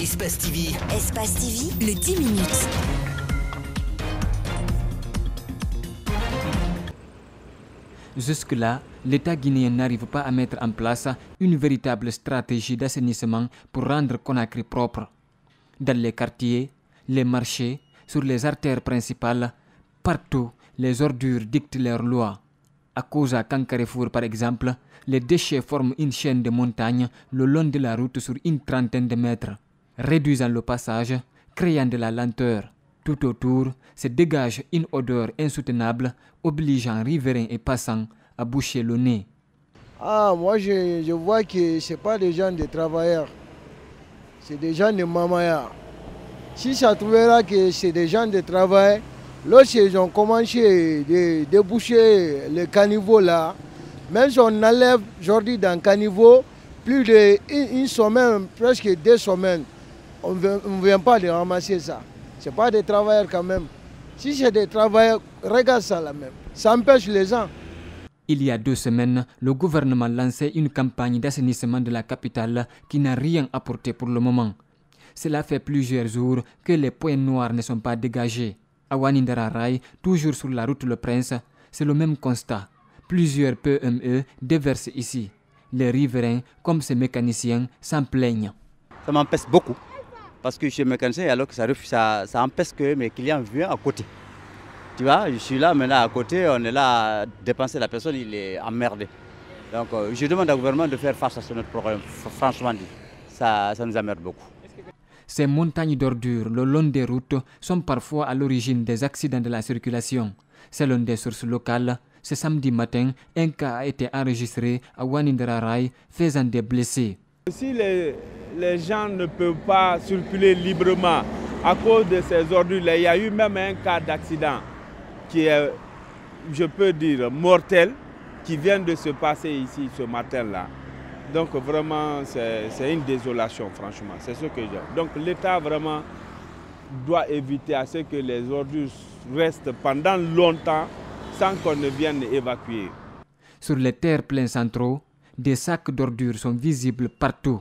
Espace TV. Espace TV, le 10 minutes. Jusque-là, l'État guinéen n'arrive pas à mettre en place une véritable stratégie d'assainissement pour rendre Conakry propre. Dans les quartiers, les marchés, sur les artères principales, partout, les ordures dictent leurs lois. À cause à Kankarefour, par exemple, les déchets forment une chaîne de montagnes le long de la route sur une trentaine de mètres, réduisant le passage, créant de la lenteur. Tout autour se dégage une odeur insoutenable, obligeant riverains et passants à boucher le nez. Ah, moi je vois que ce n'est pas des gens de travailleurs, c'est des gens de mamaya. Si ça trouvera que c'est des gens de travail, lorsqu'ils ont commencé de déboucher le caniveau là, même si on enlève aujourd'hui dans le caniveau, plus d'une semaine, presque 2 semaines, on ne vient pas de ramasser ça. Ce n'est pas des travailleurs quand même. Si c'est des travailleurs, regarde ça là même. Ça empêche les gens. Il y a 2 semaines, le gouvernement lançait une campagne d'assainissement de la capitale qui n'a rien apporté pour le moment. Cela fait plusieurs jours que les points noirs ne sont pas dégagés. À Wanindara-Rai, toujours sur la route Le Prince, c'est le même constat. Plusieurs PME déversent ici. Les riverains, comme ces mécaniciens, s'en plaignent. Ça m'empêche beaucoup. Parce que je suis mécanicien, alors que ça empêche que mes clients viennent à côté. Tu vois, je suis là maintenant à côté, on est là à dépenser, la personne, il est emmerdé. Donc je demande au gouvernement de faire face à ce notre problème. Franchement, ça nous emmerde beaucoup. Ces montagnes d'ordures le long des routes sont parfois à l'origine des accidents de la circulation. Selon des sources locales, ce samedi matin, un cas a été enregistré à Wanindara-Rai, faisant des blessés. Si les gens ne peuvent pas circuler librement à cause de ces ordures, il y a eu même un cas d'accident qui est, je peux dire, mortel, qui vient de se passer ici ce matin-là. Donc vraiment, c'est une désolation, franchement. C'est ce que je dis. Donc l'État vraiment doit éviter à ce que les ordures restent pendant longtemps sans qu'on ne vienne évacuer. Sur les terre-pleins centraux, des sacs d'ordures sont visibles partout.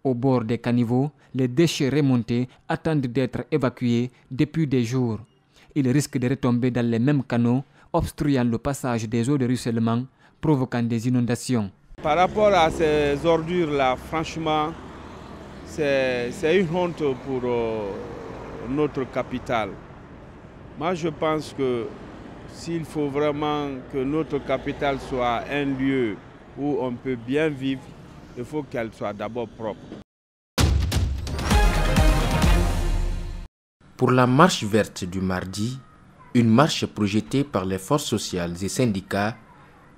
Au bord des caniveaux, les déchets remontés attendent d'être évacués depuis des jours. Ils risquent de retomber dans les mêmes canaux, obstruant le passage des eaux de ruissellement, provoquant des inondations. Par rapport à ces ordures-là, franchement, c'est une honte pour notre capitale. Moi, je pense que s'il faut vraiment que notre capitale soit un lieu où on peut bien vivre, il faut qu'elle soit d'abord propre. Pour la marche verte du mardi, une marche projetée par les forces sociales et syndicats,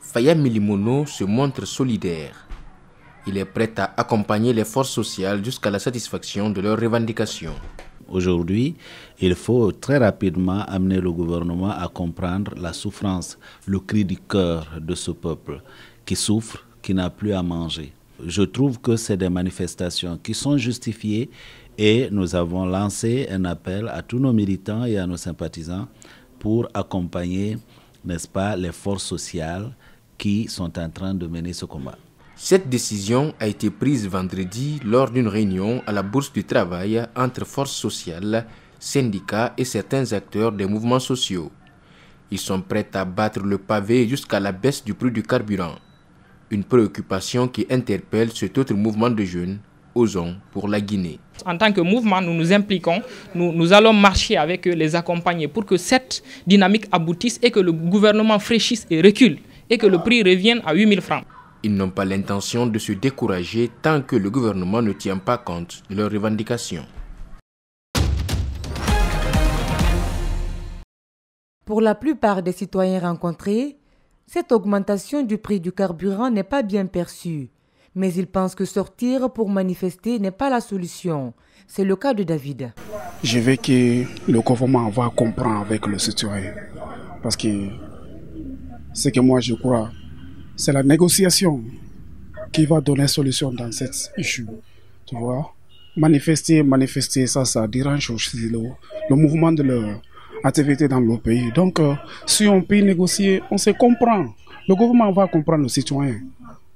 Faya Milimono se montre solidaire. Il est prêt à accompagner les forces sociales jusqu'à la satisfaction de leurs revendications. Aujourd'hui, il faut très rapidement amener le gouvernement à comprendre la souffrance, le cri du cœur de ce peuple qui souffre, qui n'a plus à manger. Je trouve que c'est des manifestations qui sont justifiées et nous avons lancé un appel à tous nos militants et à nos sympathisants pour accompagner, n'est-ce pas, les forces sociales qui sont en train de mener ce combat. Cette décision a été prise vendredi lors d'une réunion à la Bourse du Travail entre forces sociales, syndicats et certains acteurs des mouvements sociaux. Ils sont prêts à battre le pavé jusqu'à la baisse du prix du carburant. Une préoccupation qui interpelle cet autre mouvement de jeunes, Osons pour la Guinée. En tant que mouvement, nous nous impliquons, nous allons marcher avec eux, les accompagner pour que cette dynamique aboutisse et que le gouvernement fraîchisse et recule et que le prix revienne à 8 000 francs. Ils n'ont pas l'intention de se décourager tant que le gouvernement ne tient pas compte de leurs revendications. Pour la plupart des citoyens rencontrés, cette augmentation du prix du carburant n'est pas bien perçue. Mais ils pensent que sortir pour manifester n'est pas la solution. C'est le cas de David. Je veux que le gouvernement va comprendre avec le citoyen. Parce que ce que moi je crois, c'est la négociation qui va donner solution dans cette issue. Tu vois, manifester, ça dérange aussi le mouvement de leur activité dans le pays. Donc, si on peut négocier, on se comprend. Le gouvernement va comprendre le citoyen.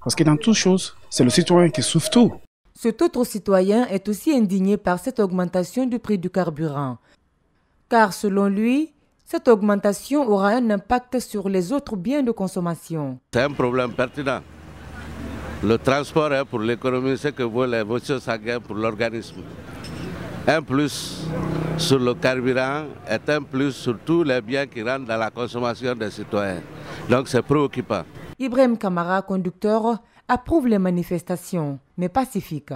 Parce que dans toutes choses, c'est le citoyen qui souffre tout. Cet autre citoyen est aussi indigné par cette augmentation du prix du carburant. Car selon lui, cette augmentation aura un impact sur les autres biens de consommation. C'est un problème pertinent. Le transport pour l'économie, c'est que vaut les voitures sanguines pour l'organisme. Un plus sur le carburant est un plus sur tous les biens qui rentrent dans la consommation des citoyens. Donc c'est préoccupant. Ibrahim Kamara, conducteur, approuve les manifestations, mais pacifiques.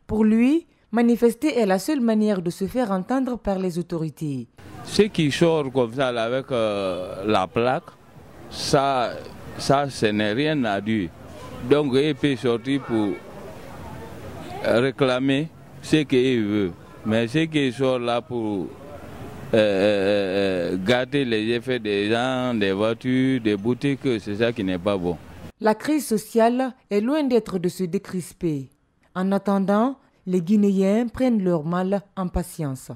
Pour lui, manifester est la seule manière de se faire entendre par les autorités. Ceux qui sortent comme ça avec la plaque, ça ce n'est rien à dire. Donc il peut sortir pour réclamer ce qu'il veut. Mais ceux qui sortent là pour gâter les effets des gens, des voitures, des boutiques, c'est ça qui n'est pas bon. La crise sociale est loin d'être de se décrisper. En attendant, les Guinéens prennent leur mal en patience.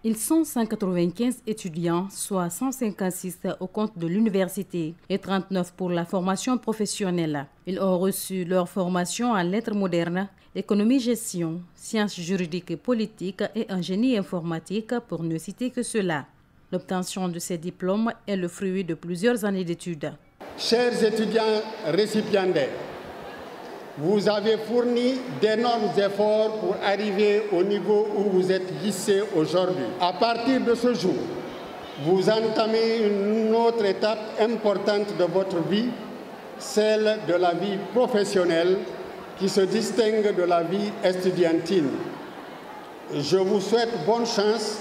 Ils sont 195 étudiants, soit 156 au compte de l'université et 39 pour la formation professionnelle. Ils ont reçu leur formation en lettres modernes, économie-gestion, sciences juridiques et politiques et en génie informatique, pour ne citer que cela. L'obtention de ces diplômes est le fruit de plusieurs années d'études. Chers étudiants récipiendaires, vous avez fourni d'énormes efforts pour arriver au niveau où vous êtes hissés aujourd'hui. À partir de ce jour, vous entamez une autre étape importante de votre vie, celle de la vie professionnelle qui se distingue de la vie estudiantine. Je vous souhaite bonne chance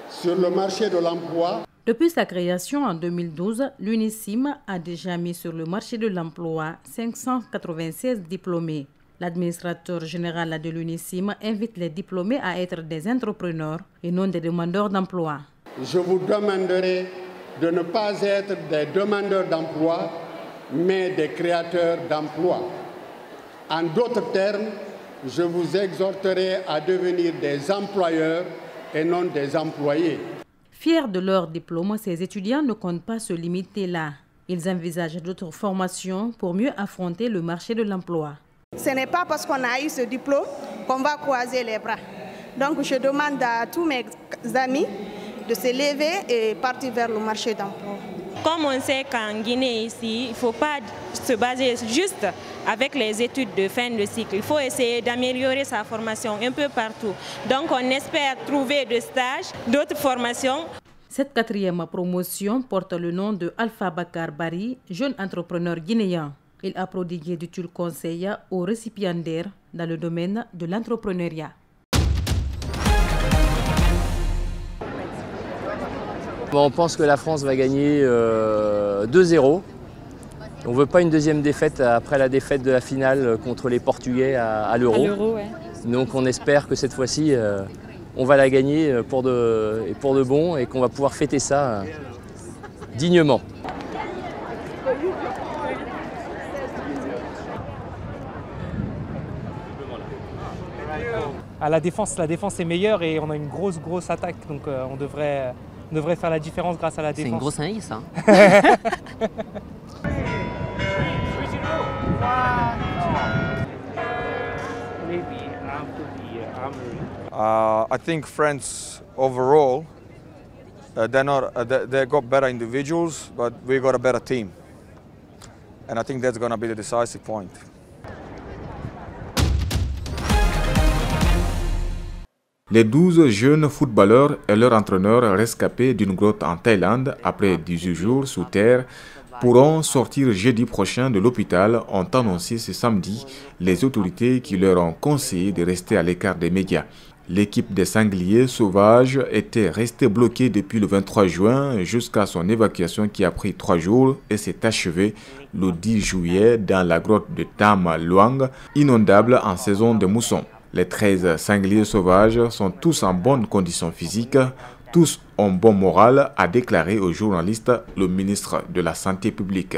sur le marché de l'emploi. Depuis sa création en 2012, l'UNISIM a déjà mis sur le marché de l'emploi 596 diplômés. L'administrateur général de l'UNISIM invite les diplômés à être des entrepreneurs et non des demandeurs d'emploi. Je vous demanderai de ne pas être des demandeurs d'emploi, mais des créateurs d'emplois. En d'autres termes, je vous exhorterai à devenir des employeurs et non des employés. Fiers de leur diplôme, ces étudiants ne comptent pas se limiter là. Ils envisagent d'autres formations pour mieux affronter le marché de l'emploi. Ce n'est pas parce qu'on a eu ce diplôme qu'on va croiser les bras. Donc je demande à tous mes amis de se lever et partir vers le marché d'emploi. Comme on sait qu'en Guinée ici, il ne faut pas se baser juste avec les études de fin de cycle. Il faut essayer d'améliorer sa formation un peu partout. Donc on espère trouver des stages, d'autres formations. Cette 4e promotion porte le nom de Alpha Bakar Bari, jeune entrepreneur guinéen. Il a prodigué d'utiles conseils aux récipiendaires dans le domaine de l'entrepreneuriat. On pense que la France va gagner 2-0. On ne veut pas une deuxième défaite après la défaite de la finale contre les Portugais à l'Euro. Ouais. Donc on espère que cette fois-ci, on va la gagner pour de bon et qu'on va pouvoir fêter ça dignement. À la défense est meilleure et on a une grosse attaque. Donc on devrait faire la différence grâce à la défense. C'est une grosse analyse, ça. I think France overall, they got better individuals, but we got a better team, and I think that's going to be the decisive point. Les 12 jeunes footballeurs et leur entraîneur rescapés d'une grotte en Thaïlande après 18 jours sous terre pourront sortir jeudi prochain de l'hôpital, ont annoncé ce samedi les autorités qui leur ont conseillé de rester à l'écart des médias. L'équipe des sangliers sauvages était restée bloquée depuis le 23 juin jusqu'à son évacuation qui a pris 3 jours et s'est achevée le 10 juillet dans la grotte de Tam Luang, inondable en saison de mousson. Les 13 sangliers sauvages sont tous en bonne condition physique, tous ont bon moral, a déclaré au journaliste le ministre de la Santé publique.